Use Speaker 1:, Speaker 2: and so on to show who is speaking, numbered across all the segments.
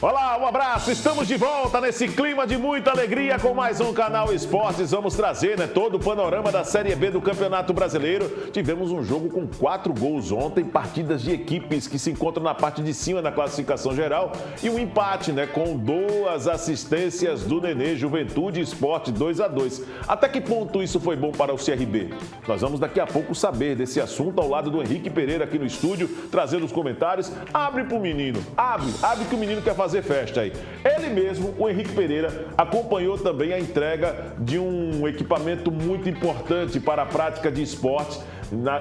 Speaker 1: Olá, um abraço, estamos de volta nesse clima de muita alegria com mais um Canal Esportes. Vamos trazer, todo o panorama da Série B do Campeonato Brasileiro. Tivemos um jogo com 4 gols ontem, partidas de equipes que se encontram na parte de cima da classificação geral e um empate, com 2 assistências do Nenê, Juventude Esporte 2-2. Até que ponto isso foi bom para o CRB? Nós vamos daqui a pouco saber desse assunto ao lado do Henrique Pereira aqui no estúdio, trazendo os comentários. Abre pro menino, abre que o menino quer fazer festa aí. Ele mesmo, o Henrique Pereira, acompanhou também a entrega de um equipamento muito importante para a prática de esporte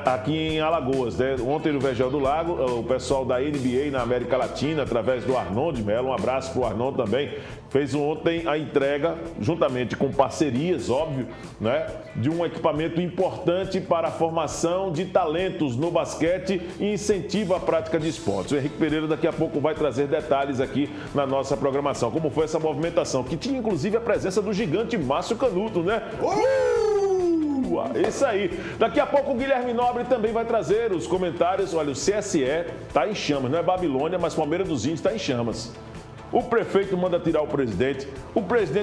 Speaker 1: aqui em Alagoas. Ontem no Vergel do Lago, o pessoal da NBA na América Latina, através do Arnon de Mello, um abraço para o Arnon também, fez ontem a entrega, juntamente com parcerias, óbvio, de um equipamento importante para a formação de talentos no basquete e incentiva a prática de esportes. O Henrique Pereira daqui a pouco vai trazer detalhes aqui na nossa programação. Como foi essa movimentação, que tinha inclusive a presença do gigante Márcio Canuto, Isso aí. Daqui a pouco o Guilherme Nobre também vai trazer os comentários. Olha, o CSE está em chamas, não é Babilônia, mas Palmeiras dos Índios está em chamas. O prefeito manda tirar o presidente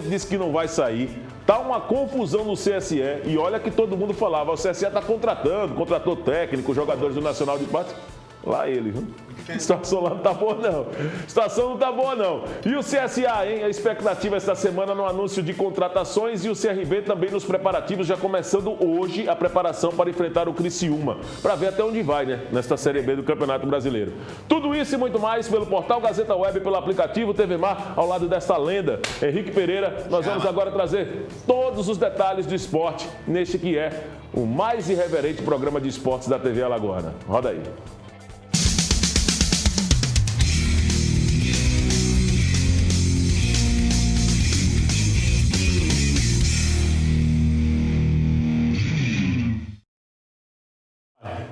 Speaker 1: disse que não vai sair. Tá uma confusão no CSE e olha que todo mundo falava, o CSE está contratou técnico, jogadores do Nacional de Patos. Lá ele, viu? A situação lá não tá boa, não. A situação não tá boa, não. E o CSA, hein? A expectativa esta semana no anúncio de contratações e o CRB também nos preparativos, já começando hoje a preparação para enfrentar o Criciúma, para ver até onde vai, nesta Série B do Campeonato Brasileiro. Tudo isso e muito mais pelo portal Gazeta Web, pelo aplicativo TV Mar, ao lado desta lenda, Henrique Pereira. Nós vamos agora trazer todos os detalhes do esporte neste que é o mais irreverente programa de esportes da TV Alagoana. Roda aí.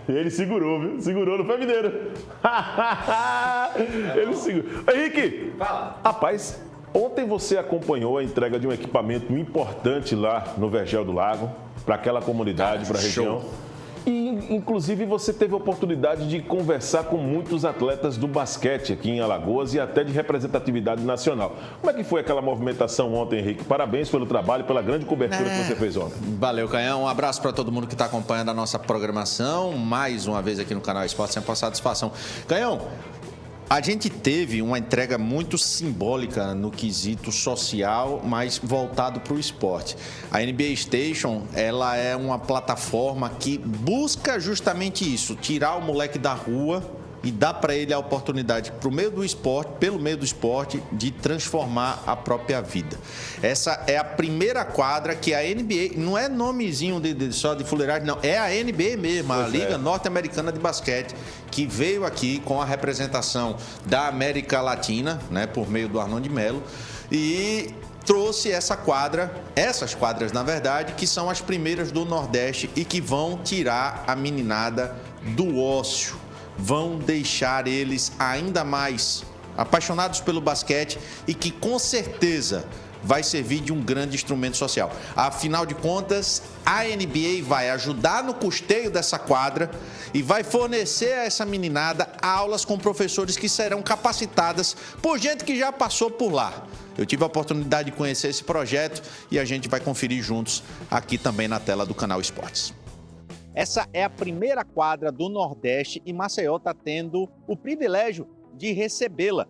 Speaker 1: Ele segurou, viu? Segurou, não foi mineiro. Ele segurou. Henrique, fala. Rapaz, ontem você acompanhou a entrega de um equipamento importante lá no Vergel do Lago, para aquela comunidade, para a região. E, inclusive, você teve a oportunidade de conversar com muitos atletas do basquete aqui em Alagoas e até de representatividade nacional. Como é que foi aquela movimentação ontem, Henrique? Parabéns pelo trabalho, pela grande cobertura que você fez ontem.
Speaker 2: Valeu, Canhão. Um abraço para todo mundo que está acompanhando a nossa programação. Mais uma vez aqui no Canal Esporte, sempre uma satisfação. Canhão, a gente teve uma entrega muito simbólica no quesito social, mas voltado para o esporte. A NBA Station, ela é uma plataforma que busca justamente isso, tirar o moleque da rua e dar para ele a oportunidade, pelo meio do esporte, de transformar a própria vida. Essa é a primeira quadra que a NBA, não é nomezinho só de fuleiragem, não, é a NBA mesmo, a Liga Norte-Americana de Basquete, que veio aqui com a representação da América Latina, por meio do Arnon de Mello, e trouxe essas quadras, na verdade, que são as primeiras do Nordeste e que vão tirar a meninada do ócio. Vão deixar eles ainda mais apaixonados pelo basquete e que, com certeza, vai servir de um grande instrumento social. Afinal de contas, a NBA vai ajudar no custeio dessa quadra e vai fornecer a essa meninada aulas com professores que serão capacitadas por gente que já passou por lá. Eu tive a oportunidade de conhecer esse projeto e a gente vai conferir juntos aqui também na tela do Canal Esportes. Essa é a primeira quadra do Nordeste e Maceió está tendo o privilégio de recebê-la.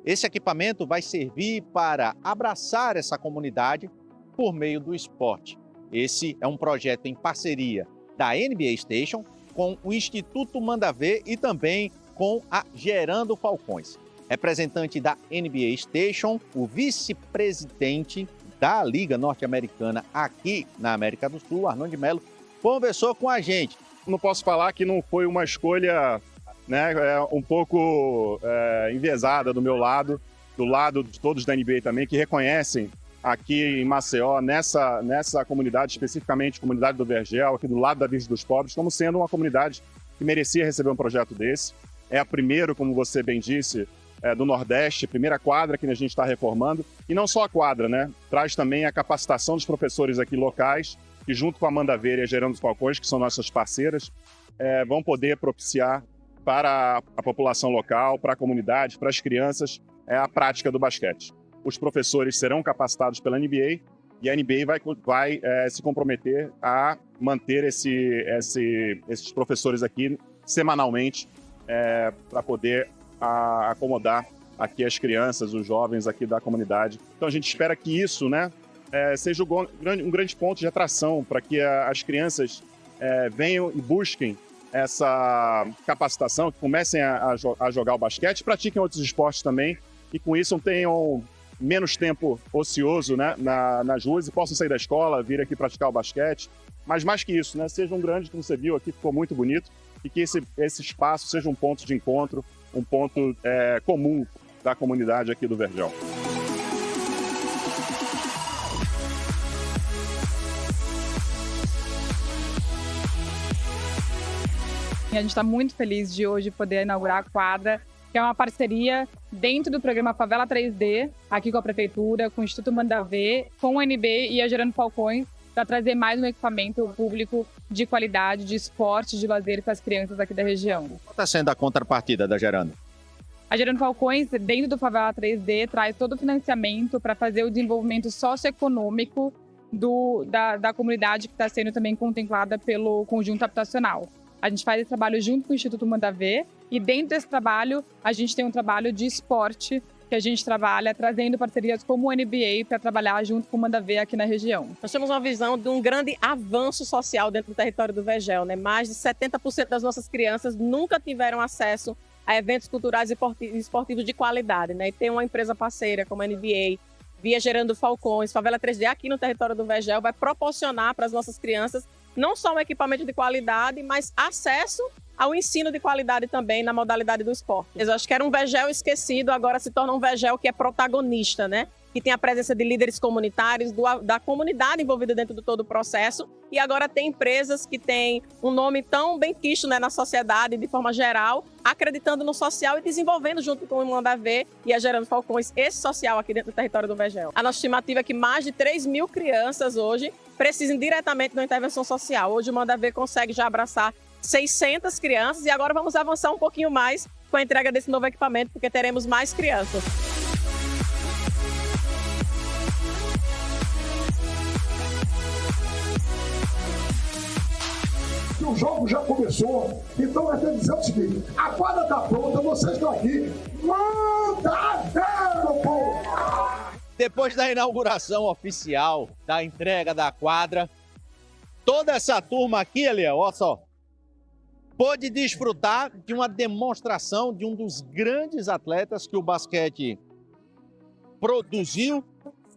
Speaker 2: Esse equipamento vai servir para abraçar essa comunidade por meio do esporte. Esse é um projeto em parceria da NBA Station com o Instituto Manda Ver e também com a Gerando Falcões. Representante da NBA Station, o vice-presidente da Liga Norte-Americana aqui na América do Sul, Arnon de Mello, conversou com a gente.
Speaker 3: Não posso falar que não foi uma escolha um pouco enviesada do meu lado, do lado de todos da NBA também, que reconhecem aqui em Maceió, nessa comunidade, especificamente comunidade do Vergel, aqui do lado da Virgem dos Pobres, como sendo uma comunidade que merecia receber um projeto desse. É a primeira, como você bem disse, do Nordeste, primeira quadra que a gente está reformando. E não só a quadra, traz também a capacitação dos professores aqui locais, que junto com a Amanda Veira e a Gerando Falcões, que são nossas parceiras, vão poder propiciar para a população local, para a comunidade, para as crianças, é a prática do basquete. Os professores serão capacitados pela NBA e a NBA vai se comprometer a manter esses professores aqui semanalmente para poder acomodar aqui as crianças, os jovens aqui da comunidade. Então a gente espera que isso, né, seja um grande ponto de atração para que as crianças venham e busquem essa capacitação, que comecem a jogar o basquete, pratiquem outros esportes também e com isso não tenham menos tempo ocioso, né, nas ruas e possam sair da escola, vir aqui praticar o basquete. Mas mais que isso, né, seja um grande, como você viu aqui, ficou muito bonito, e que esse espaço seja um ponto de encontro, um ponto comum da comunidade aqui do Vergel.
Speaker 4: A gente está muito feliz de hoje poder inaugurar a quadra, que é uma parceria dentro do programa Favela 3D, aqui com a Prefeitura, com o Instituto Manda Ver, com a NB e a Gerando Falcões, para trazer mais um equipamento público de qualidade, de esporte, de lazer para as crianças aqui da região.
Speaker 2: Qual está sendo a contrapartida da Gerando?
Speaker 4: A Gerando Falcões, dentro do Favela 3D, traz todo o financiamento para fazer o desenvolvimento socioeconômico da comunidade que está sendo também contemplada pelo conjunto habitacional. A gente faz esse trabalho junto com o Instituto Manda Ver e dentro desse trabalho a gente tem um trabalho de esporte que a gente trabalha trazendo parcerias como o NBA para trabalhar junto com o Manda Ver aqui na região.
Speaker 5: Nós temos uma visão de um grande avanço social dentro do território do Vergel, né? Mais de 70% das nossas crianças nunca tiveram acesso a eventos culturais e esportivos de qualidade, né? E tem uma empresa parceira como a NBA, via Gerando Falcões, Favela 3D aqui no território do Vergel, vai proporcionar para as nossas crianças não só um equipamento de qualidade, mas acesso ao ensino de qualidade também na modalidade do esporte. Eu acho que era um Vergel esquecido, agora se torna um Vergel que é protagonista, né? Que tem a presença de líderes comunitários, da comunidade envolvida dentro de todo o processo. E agora tem empresas que têm um nome tão bem quisto, né, na sociedade, de forma geral, acreditando no social e desenvolvendo junto com o Manda Ver e a Gerando Falcões esse social aqui dentro do território do Vergel. A nossa estimativa é que mais de 3 mil crianças hoje precisem diretamente de uma intervenção social. Hoje o Manda Ver consegue já abraçar 600 crianças e agora vamos avançar um pouquinho mais com a entrega desse novo equipamento, porque teremos mais crianças.
Speaker 6: O jogo já começou, então é dizer o seguinte: a quadra está pronta, vocês estão aqui, manda ver, pô!
Speaker 2: Depois da inauguração oficial, da entrega da quadra, toda essa turma aqui, Eliel, olha só, pôde desfrutar de uma demonstração de um dos grandes atletas que o basquete produziu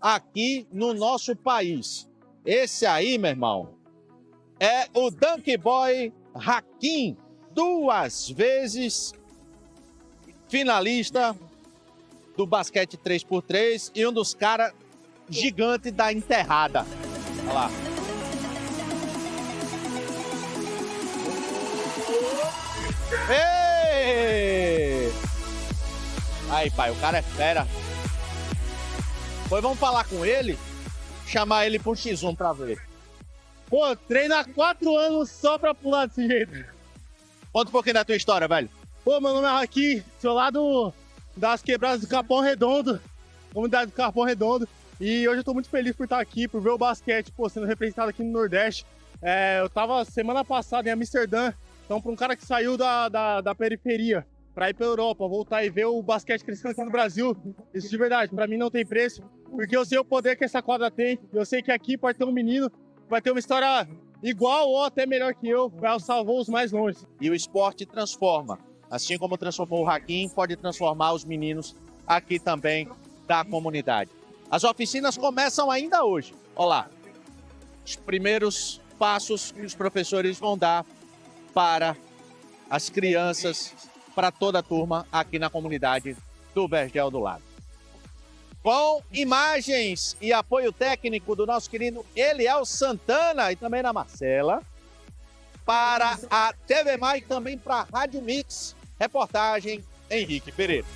Speaker 2: aqui no nosso país. Esse aí, meu irmão, é o Dunk Boy Hakim, 2 vezes finalista do basquete 3x3 e um dos caras gigantes da enterrada. Olha lá. Ei! Aí, pai, o cara é fera. Pois vamos falar com ele, chamar ele pro X1 pra ver.
Speaker 7: Pô, treino há 4 anos só pra pular desse jeito.
Speaker 2: Conta um pouquinho da tua história, velho.
Speaker 7: Pô, meu nome é Hakim, sou lá das quebradas do Capão Redondo, comunidade do Capão Redondo. E hoje eu tô muito feliz por estar aqui, por ver o basquete, pô, sendo representado aqui no Nordeste. Eu tava semana passada em Amsterdã, então pra um cara que saiu da periferia pra ir pra Europa, voltar e ver o basquete crescendo aqui no Brasil, isso de verdade, pra mim não tem preço, porque eu sei o poder que essa quadra tem, eu sei que aqui pode ter um menino que vai ter uma história igual ou até melhor que eu, vai alçar voos mais longe.
Speaker 2: E o esporte transforma. Assim como transformou o Hakim, pode transformar os meninos aqui também da comunidade. As oficinas começam ainda hoje. Olha lá, os primeiros passos que os professores vão dar para as crianças, para toda a turma aqui na comunidade do Vergel do Lago. Com imagens e apoio técnico do nosso querido Eliel Santana e também da Marcela, para a TV Mais e também para a Rádio Mix, reportagem Henrique Pereira.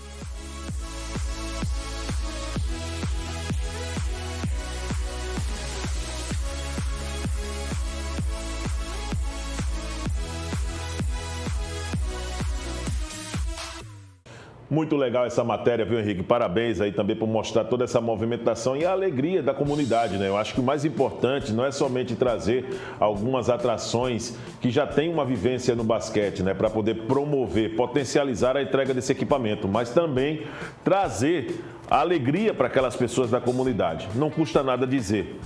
Speaker 1: Muito legal essa matéria, viu, Henrique? Parabéns aí também por mostrar toda essa movimentação e a alegria da comunidade, né? Eu acho que o mais importante não é somente trazer algumas atrações que já têm uma vivência no basquete, né? Para poder promover, potencializar a entrega desse equipamento, mas também trazer a alegria para aquelas pessoas da comunidade. Não custa nada dizer.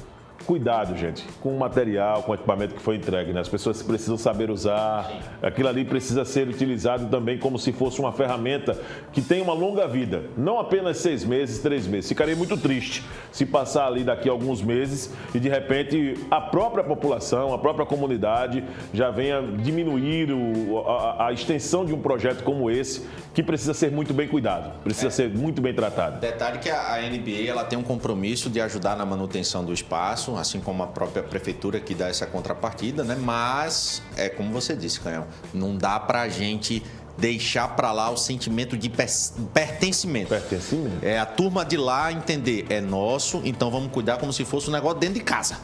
Speaker 1: Cuidado, gente, com o material, com o equipamento que foi entregue, né? As pessoas precisam saber usar, aquilo ali precisa ser utilizado também como se fosse uma ferramenta que tem uma longa vida, não apenas 6 meses, 3 meses. Ficaria muito triste se passar ali daqui a alguns meses e de repente a própria população, a própria comunidade já venha diminuir a extensão de um projeto como esse, que precisa ser muito bem cuidado, precisa ser muito bem tratado.
Speaker 2: Detalhe que a NBA ela tem um compromisso de ajudar na manutenção do espaço, assim como a própria prefeitura que dá essa contrapartida, né? Mas, é como você disse, Canhão, não dá pra gente deixar pra lá o sentimento de pertencimento.
Speaker 1: Pertencimento.
Speaker 2: É a turma de lá entender, é nosso, então vamos cuidar como se fosse um negócio dentro de casa.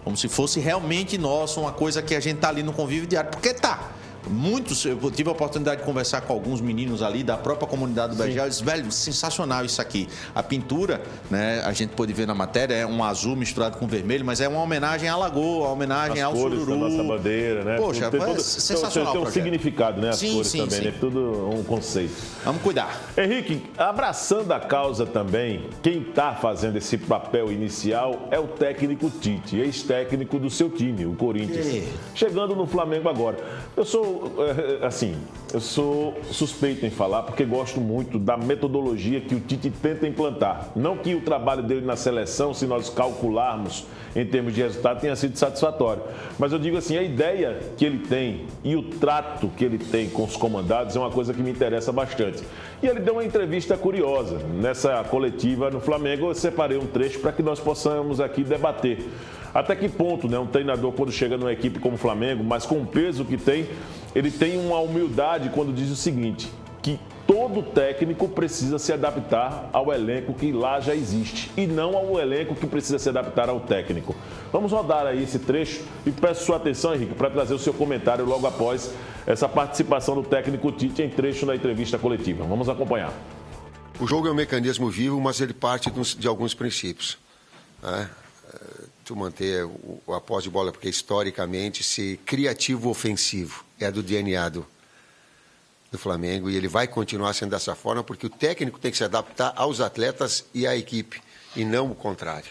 Speaker 2: Como se fosse realmente nosso, uma coisa que a gente tá ali no convívio diário, porque tá. Muitos, eu tive a oportunidade de conversar com alguns meninos ali da própria comunidade do Bejel, eles, velho, sensacional isso aqui. A pintura, né, a gente pôde ver na matéria, é um azul misturado com vermelho, mas é uma homenagem à Lagoa, uma homenagem ao Sururu.
Speaker 1: Da nossa bandeira, né?
Speaker 2: Poxa, sensacional.
Speaker 1: Tem um significado, né? As cores também,
Speaker 2: sim.
Speaker 1: né? Tudo um conceito.
Speaker 2: Vamos cuidar.
Speaker 1: Henrique, abraçando a causa também, quem está fazendo esse papel inicial é o técnico Tite, ex-técnico do seu time, o Corinthians. Chegando no Flamengo agora. Eu sou suspeito em falar porque gosto muito da metodologia que o Tite tenta implantar. Não que o trabalho dele na seleção, se nós calcularmos em termos de resultado, tenha sido satisfatório. Mas eu digo assim, a ideia que ele tem e o trato que ele tem com os comandados é uma coisa que me interessa bastante. E ele deu uma entrevista curiosa nessa coletiva no Flamengo. Eu separei um trecho para que nós possamos aqui debater. Até que ponto, né, um treinador, quando chega numa equipe como o Flamengo, mas com o peso que tem, ele tem uma humildade quando diz o seguinte, que todo técnico precisa se adaptar ao elenco que lá já existe e não ao elenco que precisa se adaptar ao técnico. Vamos rodar aí esse trecho e peço sua atenção, Henrique, para trazer o seu comentário logo após essa participação do técnico Tite em trecho na entrevista coletiva. Vamos acompanhar.
Speaker 8: O jogo é um mecanismo vivo, mas ele parte de alguns princípios, né? Tu manter a posse de bola, porque historicamente ser criativo ofensivo é do DNA do Flamengo e ele vai continuar sendo dessa forma porque o técnico tem que se adaptar aos atletas e à equipe e não o contrário,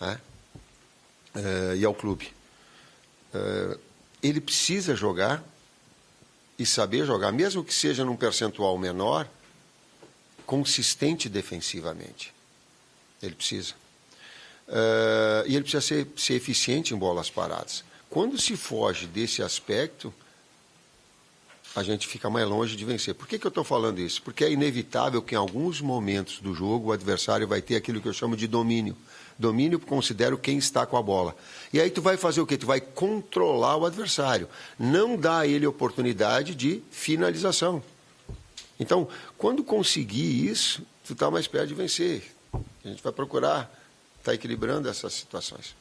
Speaker 8: né? E ao clube. Ele precisa jogar e saber jogar, mesmo que seja num percentual menor, consistente defensivamente. Ele precisa. E ele precisa ser eficiente em bolas paradas. Quando se foge desse aspecto, a gente fica mais longe de vencer. Por que eu estou falando isso? Porque é inevitável que em alguns momentos do jogo o adversário vai ter aquilo que eu chamo de domínio. Domínio considero quem está com a bola. E aí tu vai fazer o quê? Tu vai controlar o adversário. Não dá a ele oportunidade de finalização. Então, quando conseguir isso, tu está mais perto de vencer. A gente vai procurar estar equilibrando essas situações.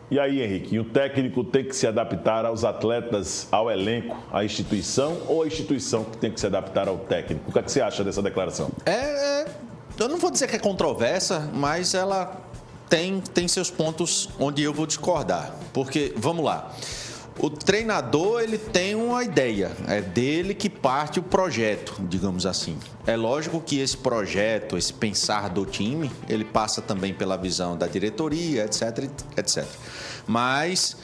Speaker 1: E aí, Henrique, o técnico tem que se adaptar aos atletas, ao elenco, à instituição ou a instituição que tem que se adaptar ao técnico? O que é que você acha dessa declaração?
Speaker 2: Eu não vou dizer que é controversa, mas ela tem seus pontos onde eu vou discordar. Porque, vamos lá, o treinador ele tem uma ideia, é dele que parte o projeto, digamos assim. É lógico que esse projeto, esse pensar do time, ele passa também pela visão da diretoria, etc, etc. Mas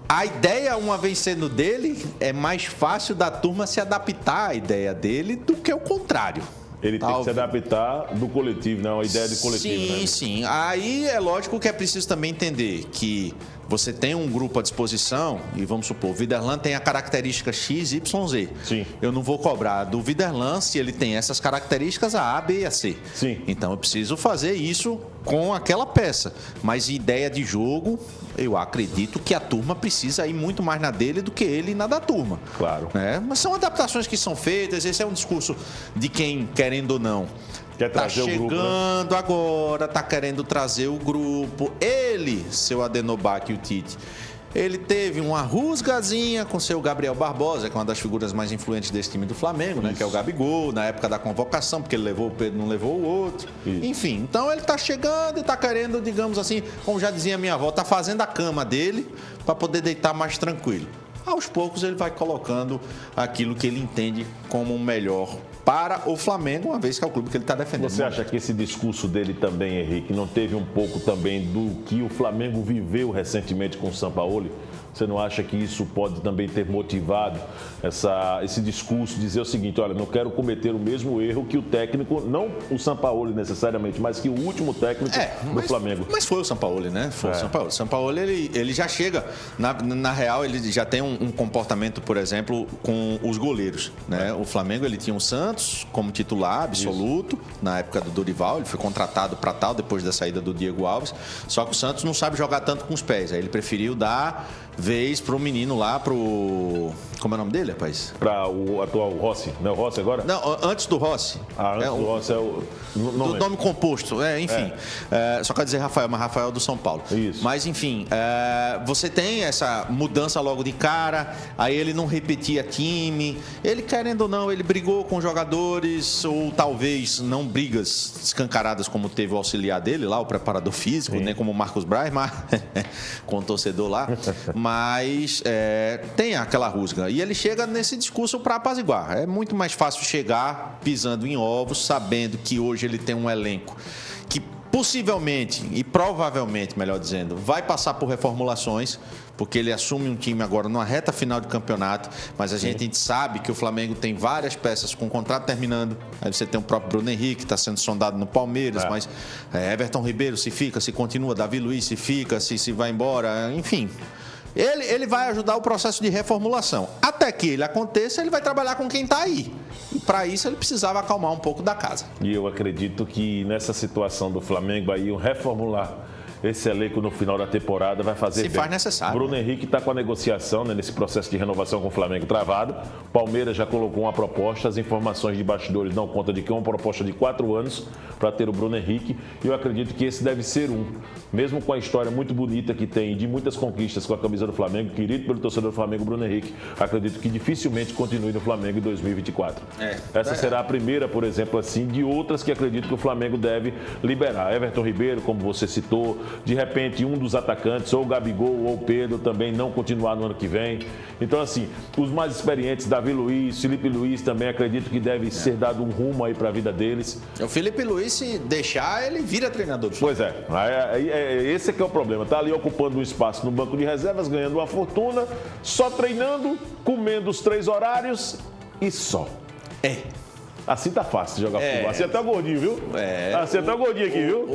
Speaker 2: a ideia, uma vez sendo dele, é mais fácil da turma se adaptar à ideia dele do que o contrário.
Speaker 1: Ele tem que se adaptar do coletivo, não, a ideia de coletivo.
Speaker 2: Sim, né? Sim. Aí é lógico que é preciso também entender que você tem um grupo à disposição e vamos supor, o Viderlan tem a característica X, Y, Z.
Speaker 1: Sim.
Speaker 2: Eu não vou cobrar do Viderlan se ele tem essas características A, B e a C.
Speaker 1: Sim.
Speaker 2: Então eu preciso fazer isso com aquela peça. Mas ideia de jogo, eu acredito que a turma precisa ir muito mais na dele do que ele na da turma.
Speaker 1: Claro.
Speaker 2: Né? Mas são adaptações que são feitas, esse é um discurso de quem, querendo ou não,
Speaker 1: quer trazer o grupo,
Speaker 2: chegando agora, tá querendo trazer o grupo. Ele, seu Adenobach e o Tite, Ele teve uma rusgazinha com seu Gabriel Barbosa, que é uma das figuras mais influentes desse time do Flamengo, né? Que é o Gabigol, na época da convocação, porque ele levou o Pedro, não levou o outro. Isso. Enfim, então ele tá chegando e tá querendo, digamos assim, como já dizia minha avó, tá fazendo a cama dele para poder deitar mais tranquilo. Aos poucos ele vai colocando aquilo que ele entende como o melhor para o Flamengo, uma vez que é o clube que ele está defendendo.
Speaker 1: Você acha que esse discurso dele também, Henrique, não teve um pouco também do que o Flamengo viveu recentemente com o Sampaoli? Você não acha que isso pode também ter motivado esse discurso, dizer o seguinte, olha, não quero cometer o mesmo erro que o técnico, não o Sampaoli necessariamente, mas que o último técnico do Flamengo.
Speaker 2: Mas foi o Sampaoli, né? Foi o Sampaoli. O Sampaoli, ele já chega, na real, ele já tem um comportamento, por exemplo, com os goleiros, né? O Flamengo, ele tinha o Santos como titular absoluto, na época do Dorival, ele foi contratado para tal, depois da saída do Diego Alves, só que o Santos não sabe jogar tanto com os pés, aí ele preferiu dar vez pro menino lá, como é o nome dele, rapaz?
Speaker 1: Para o atual Rossi, não é o Rossi agora?
Speaker 2: Não, antes do Rossi.
Speaker 1: Antes do Rossi é o...
Speaker 2: do nome composto, enfim. Só quer dizer Rafael, mas Rafael é do São Paulo.
Speaker 1: Isso.
Speaker 2: Mas, enfim, você tem essa mudança logo de cara, aí ele não repetia time, ele, querendo ou não, ele brigou com jogadores, ou talvez não brigas escancaradas como teve o auxiliar dele lá, o preparador físico, nem como o Marcos Braz, mas com o torcedor lá. Mas tem aquela rusga. E ele chega nesse discurso para apaziguar. É muito mais fácil chegar pisando em ovos, sabendo que hoje ele tem um elenco que possivelmente, e provavelmente, melhor dizendo, vai passar por reformulações, porque ele assume um time agora numa reta final de campeonato, mas a gente sabe que o Flamengo tem várias peças com o contrato terminando. Aí você tem o próprio Bruno Henrique, que está sendo sondado no Palmeiras, mas Everton Ribeiro, se fica, se continua, Davi Luiz, se fica, se vai embora, enfim. Ele vai ajudar o processo de reformulação. Até que ele aconteça, ele vai trabalhar com quem está aí. E para isso ele precisava acalmar um pouco da casa.
Speaker 1: E eu acredito que nessa situação do Flamengo aí, reformular esse elenco no final da temporada vai fazer bem.
Speaker 2: Se faz necessário.
Speaker 1: Bruno Henrique está com a negociação, né, nesse processo de renovação com o Flamengo travado. Palmeiras já colocou uma proposta, as informações de bastidores dão conta de que é uma proposta de 4 anos para ter o Bruno Henrique. E eu acredito que esse deve ser mesmo com a história muito bonita que tem, de muitas conquistas com a camisa do Flamengo, querido pelo torcedor do Flamengo, Bruno Henrique, acredito que dificilmente continue no Flamengo em 2024. Essa será a primeira, por exemplo, assim, de outras que acredito que o Flamengo deve liberar. Everton Ribeiro, como você citou, de repente um dos atacantes, ou o Gabigol ou o Pedro, também não continuar no ano que vem. Então, assim, os mais experientes, Davi Luiz, Felipe Luiz, também acredito que deve ser dado um rumo aí para a vida deles.
Speaker 2: O Felipe Luiz, se deixar, ele vira treinador do
Speaker 1: Flamengo. Pois esse é que é o problema. Tá ali ocupando um espaço no banco de reservas, ganhando uma fortuna, só treinando, comendo os 3 horários e só. Assim tá fácil de jogar futebol. Assim até o gordinho, viu? Assim até o gordinho aqui, viu?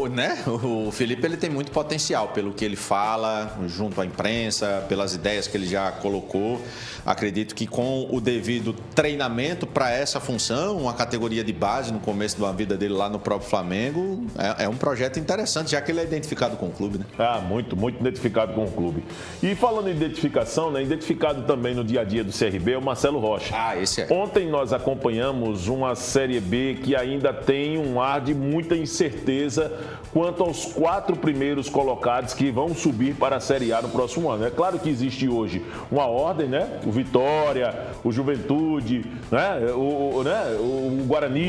Speaker 2: O Felipe, ele tem muito potencial pelo que ele fala, junto à imprensa, pelas ideias que ele já colocou. Acredito que com o devido treinamento para essa função, uma categoria de base no começo da vida dele lá no próprio Flamengo, é um projeto interessante, já que ele é identificado com o clube, né?
Speaker 1: Muito, muito identificado com o clube. E falando em identificação, né? Identificado também no dia a dia do CRB é o Marcelo Rocha.
Speaker 2: Esse é.
Speaker 1: Ontem nós acompanhamos uma Série B que ainda tem um ar de muita incerteza quanto aos 4 primeiros colocados que vão subir para a Série A no próximo ano. É claro que existe hoje uma ordem, né? O Vitória, o Juventude, né? O Guarani,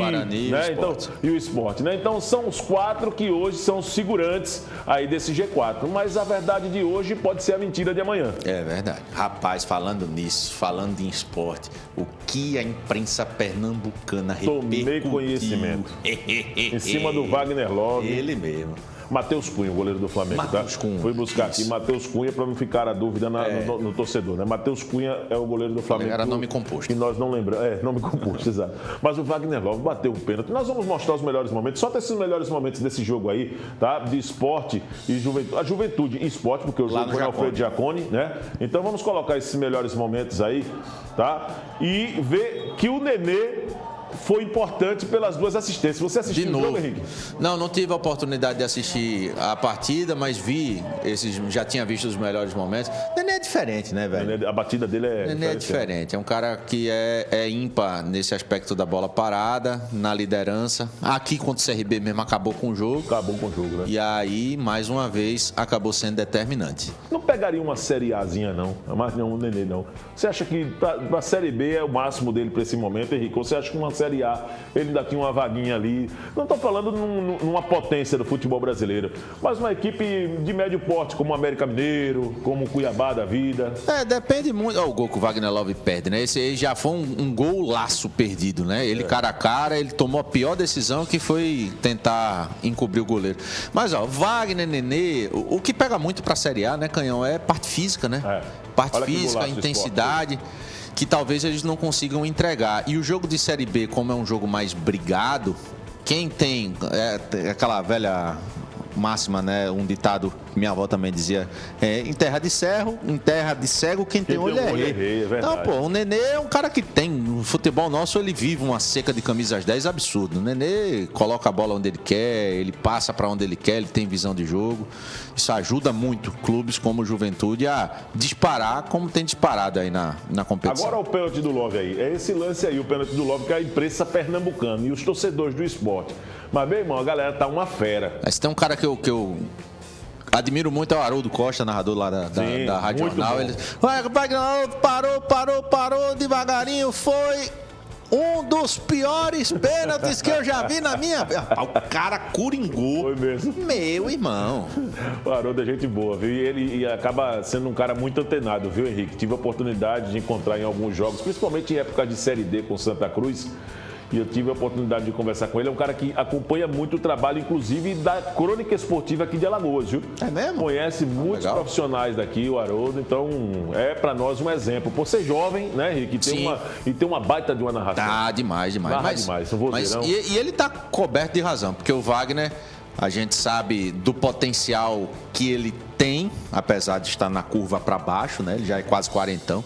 Speaker 1: né? Então, e o Sport, né? Então são os 4 que hoje são os figurantes aí desse G4. Mas a verdade de hoje pode ser a mentira de amanhã.
Speaker 2: É verdade. Rapaz, falando nisso, falando em esporte, o que a imprensa pernambucana
Speaker 1: Tomei conhecimento. Em cima do Wagner Love.
Speaker 2: Ele mesmo.
Speaker 1: Matheus Cunha, o goleiro do Flamengo,
Speaker 2: Cunha.
Speaker 1: Fui buscar aqui Matheus Cunha para não ficar a dúvida no torcedor, né? Matheus Cunha é o goleiro do Flamengo.
Speaker 2: Era nome composto.
Speaker 1: E nós não lembramos. Nome composto, exato. Mas o Wagner Love bateu um pênalti. Nós vamos mostrar os melhores momentos, só esses melhores momentos desse jogo aí, tá? De Esporte e Juventude. A Juventude e Esporte, porque o jogo foi no Alfredo Giacone, né? Então vamos colocar esses melhores momentos aí, tá? E ver que o Nenê foi importante pelas 2 assistências. Você assistiu
Speaker 2: De
Speaker 1: o
Speaker 2: novo.
Speaker 1: jogo, Henrique?
Speaker 2: Não tive a oportunidade de assistir a partida, mas já tinha visto os melhores momentos. Nenê é diferente, né, velho?
Speaker 1: A batida dele
Speaker 2: Nenê é diferente. É um cara que é ímpar nesse aspecto da bola parada, na liderança. Aqui contra o CRB mesmo acabou com o jogo.
Speaker 1: Acabou com o jogo, né?
Speaker 2: E aí, mais uma vez, acabou sendo determinante.
Speaker 1: Não pegaria uma Série Azinha, não. Mas não, o Nenê, não. Você acha que pra Série B é o máximo dele pra esse momento, Henrique? Ou você acha que uma Série A, ele ainda tinha uma vaguinha ali? Não tô falando numa potência do futebol brasileiro, mas uma equipe de médio porte, como o América Mineiro, como o Cuiabá da vida.
Speaker 2: Depende muito. Olha o gol que o Wagner Love perde, né? Esse aí já foi um gol laço perdido, né? Ele cara a cara, ele tomou a pior decisão, que foi tentar encobrir o goleiro. Mas, ó, Wagner, Nenê, o que pega muito pra Série A, né, Canhão? É parte física, né? Parte
Speaker 1: Olha que
Speaker 2: física,
Speaker 1: golaço
Speaker 2: intensidade, que talvez eles não consigam entregar. E o jogo de Série B, como é um jogo mais brigado, quem tem aquela velha máxima, né? Um ditado que minha avó também dizia: em terra de cego, quem tem olho é rei. Então, pô, o Nenê é um cara que tem. No futebol nosso, ele vive uma seca de camisas 10 absurdo. O Nenê coloca a bola onde ele quer, ele passa para onde ele quer, ele tem visão de jogo. Isso ajuda muito clubes como o Juventude a disparar como tem disparado aí na competição.
Speaker 1: Agora o pênalti do Love aí. É esse lance aí, o pênalti do Love, que é a imprensa pernambucana e os torcedores do esporte. Mas, meu irmão, a galera tá uma fera.
Speaker 2: Mas tem um cara que eu admiro muito, é o Haroldo Costa, narrador lá da Rádio Jornal. Ele parou devagarinho, foi um dos piores pênaltis que eu já vi na minha vida. O cara coringou.
Speaker 1: Foi mesmo.
Speaker 2: Meu irmão.
Speaker 1: O Haroldo é gente boa, viu? E ele acaba sendo um cara muito antenado, viu, Henrique? Tive a oportunidade de encontrar em alguns jogos, principalmente em época de Série D com Santa Cruz. E eu tive a oportunidade de conversar com ele. É um cara que acompanha muito o trabalho, inclusive, da crônica esportiva aqui de Alagoas, viu?
Speaker 2: É mesmo?
Speaker 1: Conhece muitos profissionais daqui, o Haroldo. Então, é para nós um exemplo. Por ser jovem, né, Henrique? E tem uma baita de uma narração.
Speaker 2: Tá, demais.
Speaker 1: Demais, não vou dizer, não.
Speaker 2: E ele tá coberto de razão, porque o Wagner, a gente sabe do potencial que ele tem, apesar de estar na curva para baixo, né? Ele já é quase quarentão.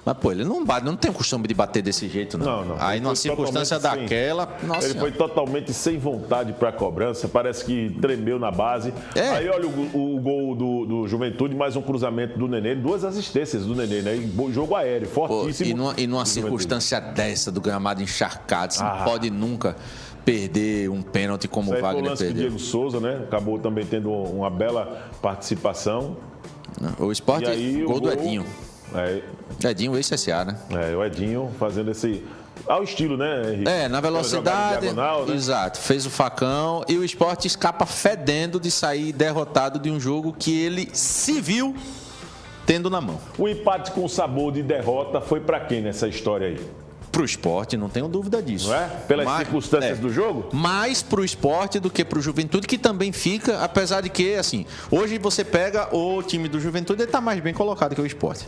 Speaker 2: Mas, pô, ele não tem o costume de bater desse jeito, não.
Speaker 1: Não.
Speaker 2: Aí, numa circunstância daquela... Nossa
Speaker 1: ele foi totalmente sem vontade para a cobrança. Parece que tremeu na base. Aí, olha o gol do Juventude, mais um cruzamento do Nenê. 2 assistências do Nenê, né? Jogo aéreo, fortíssimo.
Speaker 2: Pô, e numa circunstância dessa, do gramado encharcado, você não pode nunca perder um pênalti como o Wagner
Speaker 1: foi o lance
Speaker 2: perdeu.
Speaker 1: do Diego Souza, né? Acabou também tendo uma bela participação.
Speaker 2: O Sport, gol do Edinho. Edinho, ex-SA, né?
Speaker 1: O Edinho fazendo esse... Ao estilo, né, Henrique?
Speaker 2: Na velocidade. Diagonal, né? Exato. Fez o facão e o Sport escapa fedendo de sair derrotado de um jogo que ele se viu tendo na mão.
Speaker 1: O empate com sabor de derrota foi para quem nessa história aí?
Speaker 2: Pro Sport, não tenho dúvida disso.
Speaker 1: Não é? Pelas circunstâncias do jogo?
Speaker 2: Mais pro Sport do que pro Juventude, que também fica, apesar de que, assim, hoje você pega o time do Juventude, ele tá mais bem colocado que o Sport.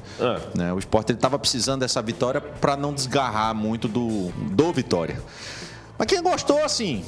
Speaker 2: Né? O Sport, ele tava precisando dessa vitória para não desgarrar muito do Vitória. Mas quem gostou, assim,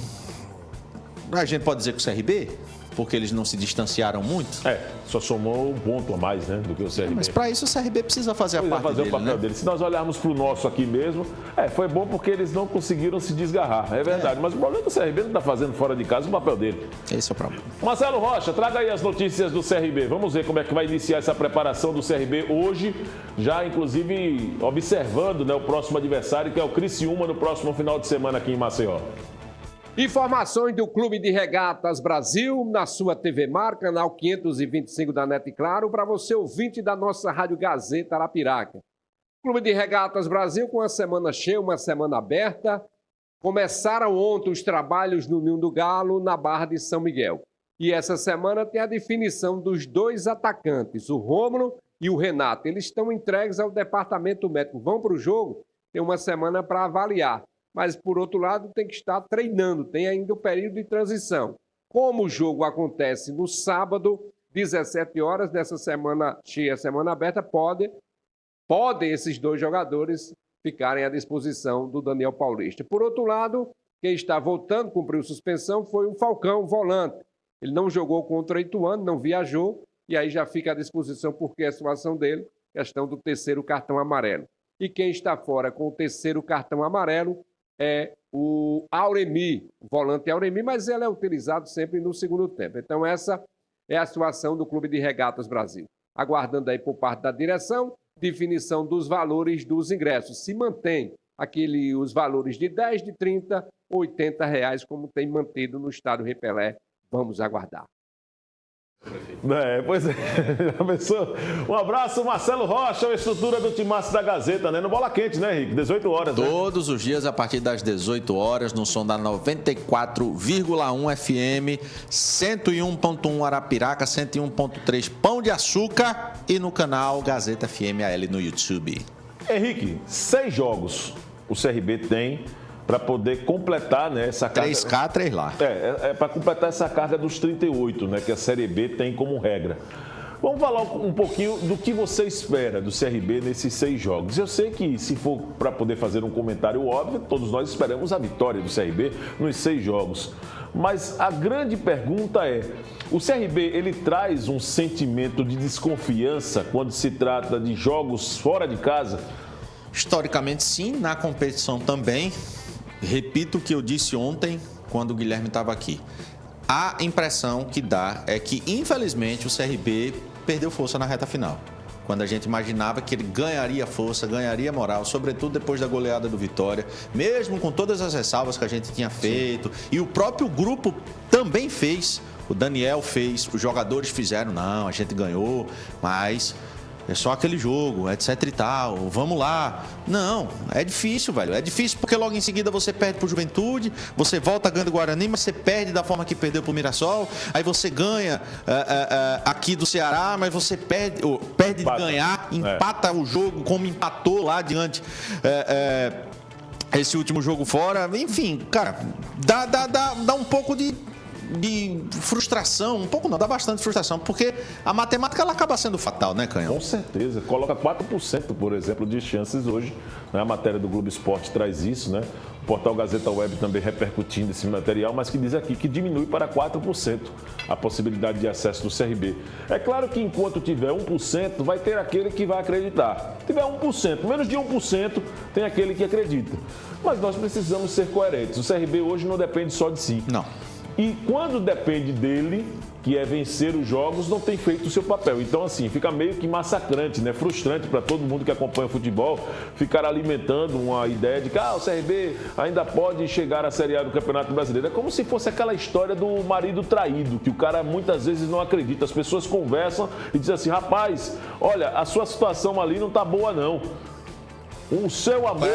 Speaker 2: a gente pode dizer que o CRB, porque eles não se distanciaram muito.
Speaker 1: Só somou um ponto a mais, né, do que o CRB.
Speaker 2: Mas para isso o CRB precisa fazer a parte dele,
Speaker 1: o papel dele. Se nós olharmos para o nosso aqui mesmo, foi bom porque eles não conseguiram se desgarrar, é verdade. Mas o problema do CRB não está fazendo fora de casa o papel dele.
Speaker 2: Esse é o problema.
Speaker 1: Marcelo Rocha, traga aí as notícias do CRB. Vamos ver como é que vai iniciar essa preparação do CRB hoje, já inclusive observando, né, o próximo adversário, que é o Criciúma, no próximo final de semana aqui em Maceió.
Speaker 9: Informações do Clube de Regatas Brasil, na sua TV Mar, canal 525 da NET Claro, para você ouvinte da nossa Rádio Gazeta Arapiraca. Clube de Regatas Brasil com uma semana cheia, uma semana aberta. Começaram ontem os trabalhos no Ninho do Galo, na Barra de São Miguel. E essa semana tem a definição dos 2 atacantes, o Rômulo e o Renato. Eles estão entregues ao departamento médico. Vão para o jogo, tem uma semana para avaliar. Mas, por outro lado, tem que estar treinando, tem ainda o período de transição. Como o jogo acontece no sábado, 17 horas, nessa semana cheia, semana aberta, podem esses 2 jogadores ficarem à disposição do Daniel Paulista. Por outro lado, quem está voltando, cumpriu suspensão, foi o Falcão, volante. Ele não jogou contra o Ituano, não viajou, e aí já fica à disposição porque a situação dele, questão do 3º cartão amarelo. E quem está fora com o 3º cartão amarelo é o Auremi, o volante Auremi, mas ele é utilizado sempre no segundo tempo. Então essa é a situação do Clube de Regatas Brasil. Aguardando aí por parte da direção, definição dos valores dos ingressos. Se mantém os valores de 10, de 30, 80 reais, como tem mantido no estádio Rei Pelé. Vamos aguardar.
Speaker 1: Pois é, já pensou? Um abraço, Marcelo Rocha, a estrutura do Timaço da Gazeta, né? No Bola Quente, né, Henrique? 18 horas, né?
Speaker 2: Todos os dias, a partir das 18 horas, no som da 94,1 FM, 101.1 Arapiraca, 101.3 Pão de Açúcar e no canal Gazeta FM AL no YouTube.
Speaker 1: Henrique, 6 jogos o CRB tem para poder completar, né, essa carga...
Speaker 2: 3K, 3 lá.
Speaker 1: Para completar essa carga dos 38, né, que a Série B tem como regra. Vamos falar um pouquinho do que você espera do CRB nesses 6 jogos. Eu sei que, se for para poder fazer um comentário óbvio, todos nós esperamos a vitória do CRB nos 6 jogos. Mas a grande pergunta é, o CRB, ele traz um sentimento de desconfiança quando se trata de jogos fora de casa?
Speaker 2: Historicamente, sim. Na competição também. Repito o que eu disse ontem, quando o Guilherme estava aqui. A impressão que dá é que, infelizmente, o CRB perdeu força na reta final. Quando a gente imaginava que ele ganharia força, ganharia moral, sobretudo depois da goleada do Vitória, mesmo com todas as ressalvas que a gente tinha feito. E o próprio grupo também fez. O Daniel fez, os jogadores fizeram. Não, a gente ganhou, mas... é só aquele jogo, etc e tal, vamos lá. Não, é difícil, velho. É difícil porque logo em seguida você perde pro Juventude, você volta ganhando o Guarani, mas você perde da forma que perdeu pro Mirassol. Aí você ganha aqui do Ceará, mas você perde de ganhar, empata o jogo como empatou lá diante. Esse último jogo fora. Enfim, cara, dá um pouco de frustração, um pouco não, dá bastante frustração, porque a matemática ela acaba sendo fatal, né, Canhão?
Speaker 1: Com certeza, coloca 4%, por exemplo, de chances hoje, né? A matéria do Globo Esporte traz isso, né? O portal Gazeta Web também repercutindo esse material, mas que diz aqui que diminui para 4% a possibilidade de acesso do CRB. É claro que enquanto tiver 1%, vai ter aquele que vai acreditar. Se tiver 1%, menos de 1%, tem aquele que acredita. Mas nós precisamos ser coerentes. O CRB hoje não depende só de si.
Speaker 2: Não.
Speaker 1: E quando depende dele, que é vencer os jogos, não tem feito o seu papel. Então, assim, fica meio que massacrante, né? Frustrante para todo mundo que acompanha o futebol ficar alimentando uma ideia de que o CRB ainda pode chegar à Série A do Campeonato Brasileiro. É como se fosse aquela história do marido traído, que o cara muitas vezes não acredita. As pessoas conversam e dizem assim, rapaz, olha, a sua situação ali não tá boa, não. O seu amor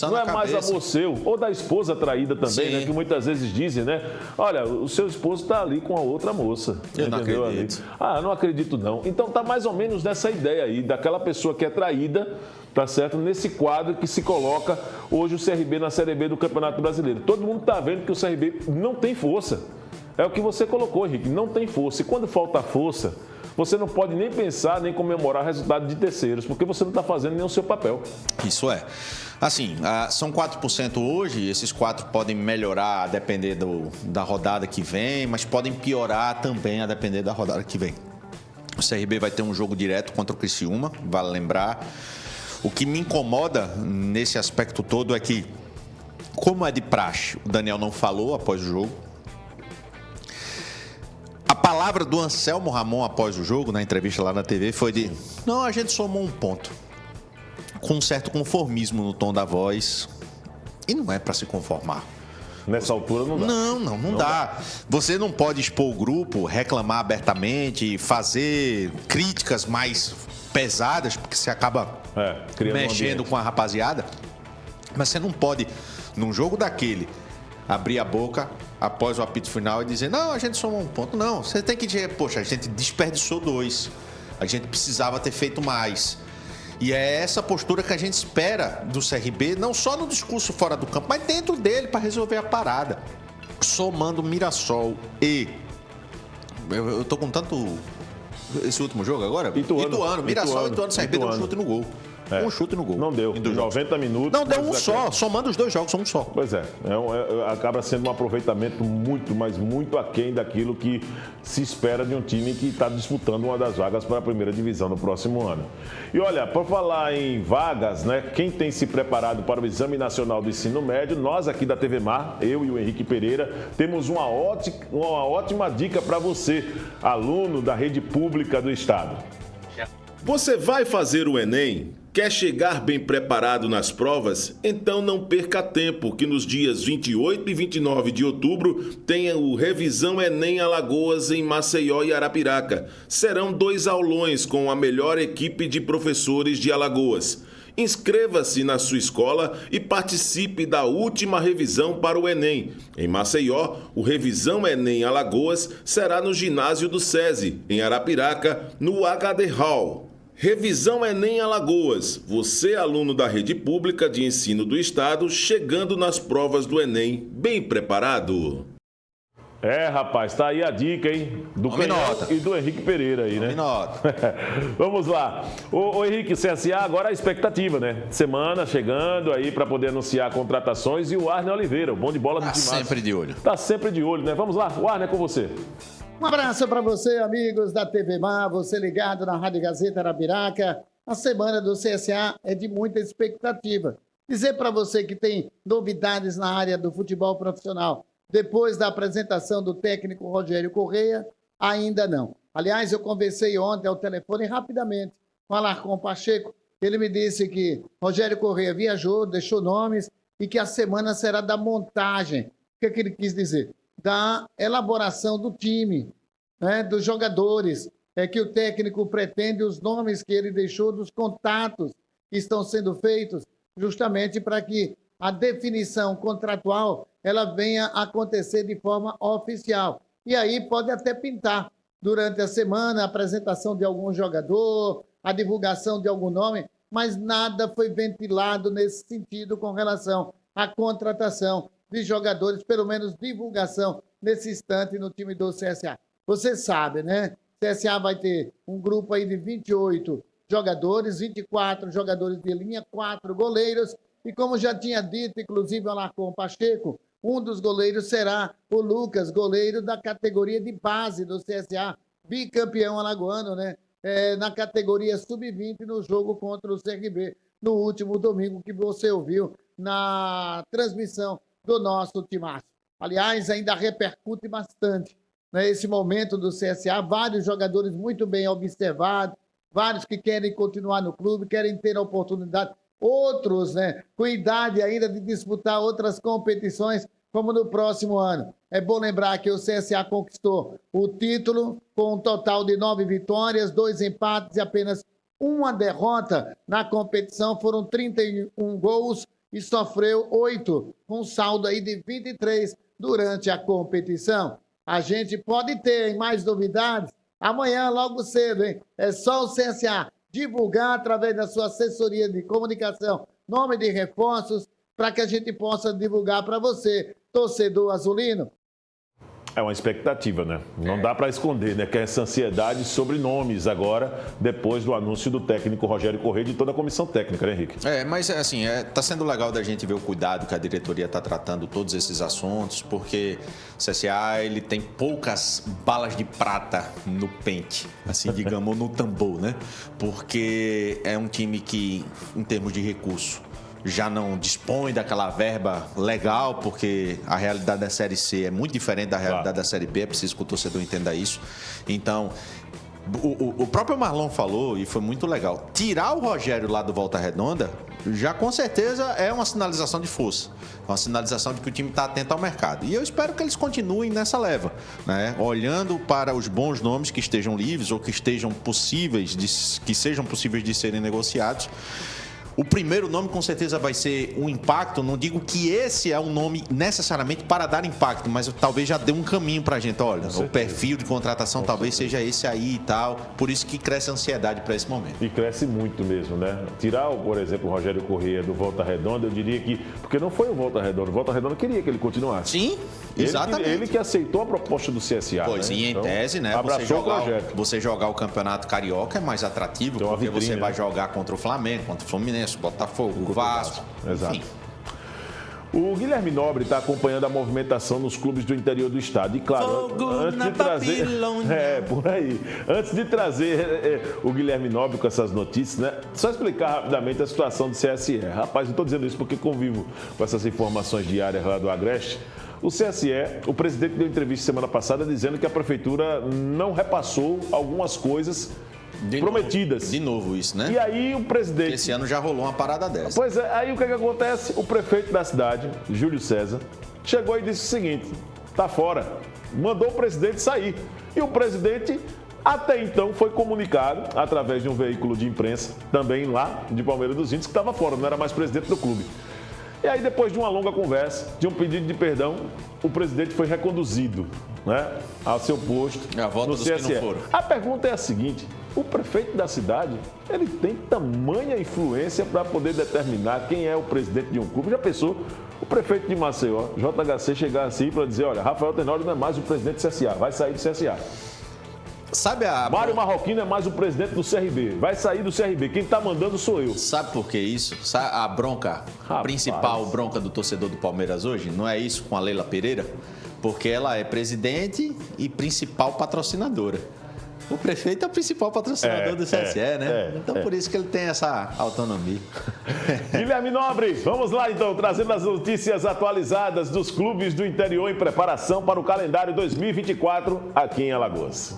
Speaker 1: não é mais amor seu, ou da esposa traída também, né? Que muitas vezes dizem, né? Olha, o seu esposo está ali com a outra moça.
Speaker 2: Eu não acredito.
Speaker 1: Não acredito não. Então tá mais ou menos nessa ideia aí, daquela pessoa que é traída, tá certo? Nesse quadro que se coloca hoje o CRB na Série B do Campeonato Brasileiro. Todo mundo tá vendo que o CRB não tem força. É o que você colocou, Henrique, não tem força. E quando falta força, você não pode nem pensar, nem comemorar o resultado de terceiros, porque você não está fazendo nem o seu papel.
Speaker 2: Isso é. Assim, são 4% hoje, esses 4 podem melhorar a depender da rodada que vem, mas podem piorar também a depender da rodada que vem. O CRB vai ter um jogo direto contra o Criciúma, vale lembrar. O que me incomoda nesse aspecto todo é que, como é de praxe, o Daniel não falou após o jogo. A palavra do Anselmo Ramon após o jogo, na entrevista lá na TV, foi de... Não, a gente somou um ponto. Com um certo conformismo no tom da voz. E não é para se conformar.
Speaker 1: Nessa altura não dá.
Speaker 2: Não dá. Você não pode expor o grupo, reclamar abertamente, fazer críticas mais pesadas, porque você acaba mexendo com a rapaziada. Mas você não pode, num jogo daquele, abrir a boca após o apito final e dizer, não, a gente somou um ponto. Não, você tem que dizer, poxa, a gente desperdiçou 2. A gente precisava ter feito mais. E é essa postura que a gente espera do CRB, não só no discurso fora do campo, mas dentro dele para resolver a parada. Somando Mirassol e... Eu tô com tanto... Esse último jogo agora? Ituano. Mirassol, Ituano, CRB deu um chute no gol. Um chute no gol.
Speaker 1: Não deu. Em 90 minutos.
Speaker 2: Não deu um só. Somando os dois jogos, um só.
Speaker 1: Pois é. Acaba sendo um aproveitamento muito, mas muito aquém daquilo que se espera de um time que está disputando uma das vagas para a primeira divisão no próximo ano. E olha, por falar em vagas, né? Quem tem se preparado para o Exame Nacional do Ensino Médio, nós aqui da TV Mar, eu e o Henrique Pereira, temos uma ótima dica para você, aluno da rede pública do estado.
Speaker 10: Você vai fazer o Enem? Quer chegar bem preparado nas provas? Então não perca tempo, que nos dias 28 e 29 de outubro tem o Revisão Enem Alagoas em Maceió e Arapiraca. Serão 2 aulões com a melhor equipe de professores de Alagoas. Inscreva-se na sua escola e participe da última revisão para o Enem. Em Maceió, o Revisão Enem Alagoas será no ginásio do SESI, em Arapiraca, no HD Hall. Revisão Enem Alagoas. Você, aluno da rede pública de ensino do estado, chegando nas provas do Enem bem preparado.
Speaker 1: Rapaz, tá aí a dica, hein? Do Canhão e do Henrique Pereira aí, né? Vamos lá. Ô Henrique, CSA, agora a expectativa, né? Semana chegando aí para poder anunciar contratações e o Arne Oliveira, o bom de bola do time.
Speaker 2: Tá sempre de olho.
Speaker 1: Tá sempre de olho, né? Vamos lá, o Arne é com você.
Speaker 11: Um abraço para você, amigos da TV Mar, você ligado na Rádio Gazeta Arapiraca. A semana do CSA é de muita expectativa. Dizer para você que tem novidades na área do futebol profissional. Depois da apresentação do técnico Rogério Correia, ainda não. Aliás, eu conversei ontem ao telefone rapidamente com Alarcon Pacheco. Ele me disse que Rogério Correia viajou, deixou nomes e que a semana será da montagem. O que ele quis dizer? Da elaboração do time, né, dos jogadores, que o técnico pretende, os nomes que ele deixou, dos contatos que estão sendo feitos, justamente para que a definição contratual ela venha a acontecer de forma oficial. E aí pode até pintar durante a semana a apresentação de algum jogador, a divulgação de algum nome, mas nada foi ventilado nesse sentido com relação à contratação de jogadores, pelo menos divulgação nesse instante no time do CSA. Você sabe, né? CSA vai ter um grupo aí de 28 jogadores, 24 jogadores de linha, 4 goleiros, e como já tinha dito, inclusive o Alarcon Pacheco, um dos goleiros será o Lucas, goleiro da categoria de base do CSA, bicampeão alagoano, né? Na categoria sub-20 no jogo contra o CRB, no último domingo que você ouviu na transmissão do nosso timaço. Aliás, ainda repercute bastante, né, esse momento do CSA, vários jogadores muito bem observados, vários que querem continuar no clube, querem ter a oportunidade, outros, né, com idade ainda de disputar outras competições, como no próximo ano. É bom lembrar que o CSA conquistou o título com um total de 9 vitórias, 2 empates e apenas uma derrota na competição, foram 31 gols, e sofreu 8, com um saldo aí de 23 durante a competição. A gente pode ter mais novidades amanhã, logo cedo, hein? É só o CSA divulgar através da sua assessoria de comunicação, nome de reforços, para que a gente possa divulgar para você, torcedor azulino.
Speaker 1: É uma expectativa, né? Não dá para esconder, né? Que é essa ansiedade sobre nomes agora, depois do anúncio do técnico Rogério Correia e de toda a comissão técnica, né, Henrique?
Speaker 2: Mas assim, tá sendo legal da gente ver o cuidado que a diretoria está tratando todos esses assuntos, porque o CSA, ele tem poucas balas de prata no pente, assim, digamos, no tambor, né? Porque é um time que, em termos de recurso, já não dispõe daquela verba legal, porque a realidade da Série C é muito diferente da realidade da Série B, é preciso que o torcedor entenda isso. Então, o próprio Marlon falou, e foi muito legal, tirar o Rogério lá do Volta Redonda, já com certeza é uma sinalização de força, uma sinalização de que o time está atento ao mercado. E eu espero que eles continuem nessa leva, né? Olhando para os bons nomes que estejam livres ou que estejam possíveis, que sejam possíveis de serem negociados. O primeiro nome com certeza vai ser um impacto. Não digo que esse é um nome necessariamente para dar impacto, mas talvez já dê um caminho pra gente. Olha, o perfil de contratação talvez seja esse aí e tal. Por isso que cresce a ansiedade para esse momento.
Speaker 1: E cresce muito mesmo, né? Tirar, por exemplo, o Rogério Corrêa do Volta Redonda, eu diria que... Porque não foi o Volta Redonda. O Volta Redonda queria que ele continuasse.
Speaker 2: Sim, exatamente.
Speaker 1: Ele que aceitou a proposta do CSA.
Speaker 2: Pois,
Speaker 1: né?
Speaker 2: e em
Speaker 1: então,
Speaker 2: tese, né? Você jogar o Campeonato Carioca é mais atrativo,
Speaker 1: então,
Speaker 2: porque
Speaker 1: vitrine,
Speaker 2: você vai jogar contra o Flamengo, contra o Fluminense, Botafogo, o Vasco.
Speaker 1: Exato.
Speaker 2: Enfim.
Speaker 1: O Guilherme Nobre está acompanhando a movimentação nos clubes do interior do estado. E claro, antes de trazer. Por aí. Antes de trazer o Guilherme Nobre com essas notícias, né? Só explicar rapidamente a situação do CSE. Rapaz, não estou dizendo isso porque convivo com essas informações diárias lá do Agreste. O CSE, o presidente deu entrevista semana passada dizendo que a prefeitura não repassou algumas coisas prometidas.
Speaker 2: De novo isso, né?
Speaker 1: E aí o presidente...
Speaker 2: Esse ano já rolou uma parada dessa.
Speaker 1: Pois é, aí o que acontece? O prefeito da cidade, Júlio César, chegou e disse o seguinte: tá fora. Mandou o presidente sair. E o presidente, até então, foi comunicado, através de um veículo de imprensa, também lá de Palmeiras dos Índios, que estava fora, não era mais presidente do clube. E aí, depois de uma longa conversa, de um pedido de perdão, o presidente foi reconduzido, né, ao seu posto no CSE. A pergunta é a seguinte: o prefeito da cidade, ele tem tamanha influência para poder determinar quem é o presidente de um clube? Já pensou o prefeito de Maceió, JHC, chegar assim para dizer: olha, Rafael Tenório não é mais o presidente do CSA, vai sair do CSA.
Speaker 2: Sabe a...
Speaker 1: Mário Marroquino é mais o presidente do CRB. Vai sair do CRB. Quem tá mandando sou eu.
Speaker 2: Sabe por que isso? Sabe a bronca, principal bronca do torcedor do Palmeiras hoje? Não é isso com a Leila Pereira? Porque ela é presidente e principal patrocinadora. O prefeito é o principal patrocinador do CSE, né? Então por isso que ele tem essa autonomia.
Speaker 1: Guilherme Nobre, vamos lá então, trazendo as notícias atualizadas dos clubes do interior em preparação para o calendário 2024 aqui em Alagoas.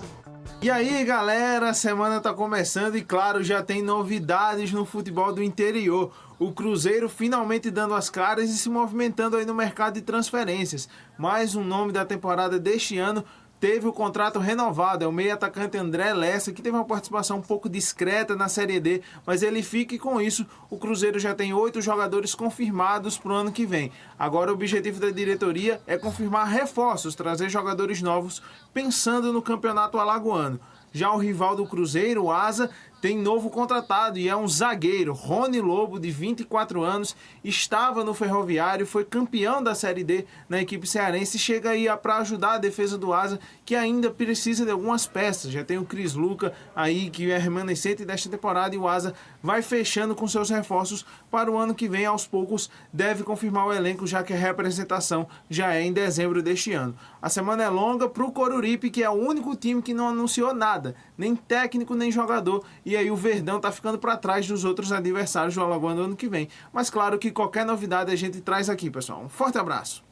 Speaker 12: E aí, galera, a semana tá começando e, claro, já tem novidades no futebol do interior. O Cruzeiro finalmente dando as caras e se movimentando aí no mercado de transferências. Mais um nome da temporada deste ano teve o contrato renovado, é o meio atacante André Lessa, que teve uma participação um pouco discreta na Série D, mas ele fica e com isso o Cruzeiro já tem 8 jogadores confirmados para o ano que vem. Agora o objetivo da diretoria é confirmar reforços, trazer jogadores novos, pensando no campeonato alagoano. Já o rival do Cruzeiro, o Asa, tem novo contratado e é um zagueiro. Rony Lobo, de 24 anos, estava no Ferroviário, foi campeão da Série D na equipe cearense e chega aí para ajudar a defesa do Asa, que ainda precisa de algumas peças. Já tem o Cris Luca aí, que é remanescente desta temporada, e o Asa vai fechando com seus reforços para o ano que vem. Aos poucos deve confirmar o elenco, já que a representação já é em dezembro deste ano. A semana é longa para o Coruripe, que é o único time que não anunciou nada, nem técnico nem jogador, e aí o Verdão tá ficando para trás dos outros adversários do Alagoano ano que vem. Mas claro que qualquer novidade a gente traz aqui, pessoal. Um forte abraço.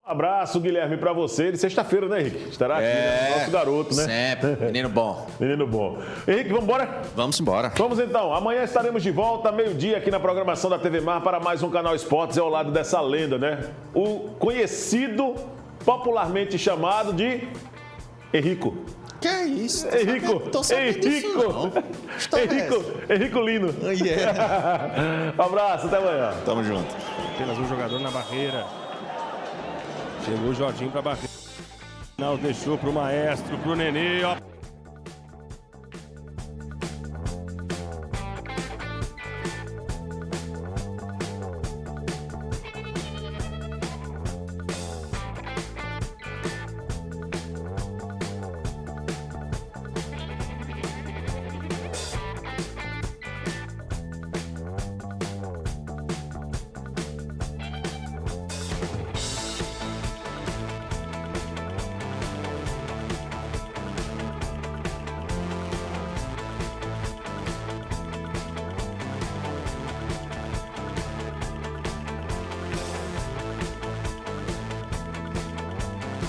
Speaker 1: Um abraço, Guilherme, para você. De sexta-feira, né, Henrique? Estará aqui, né? Nosso garoto, né?
Speaker 2: Sempre. Menino bom.
Speaker 1: Menino bom. Henrique, vamos embora?
Speaker 2: Vamos embora.
Speaker 1: Vamos então. Amanhã estaremos de volta, meio-dia, aqui na programação da TV Mar para mais um Canal Esportes, ao lado dessa lenda, né? O conhecido, popularmente chamado de Henrico.
Speaker 2: Que é isso?
Speaker 1: Henrico Lino.
Speaker 2: Yeah.
Speaker 1: Um abraço, até amanhã.
Speaker 2: Tamo junto.
Speaker 13: Apenas um jogador na barreira. Chegou o Jorginho pra barreira. Não, deixou pro maestro, pro Nenê, ó.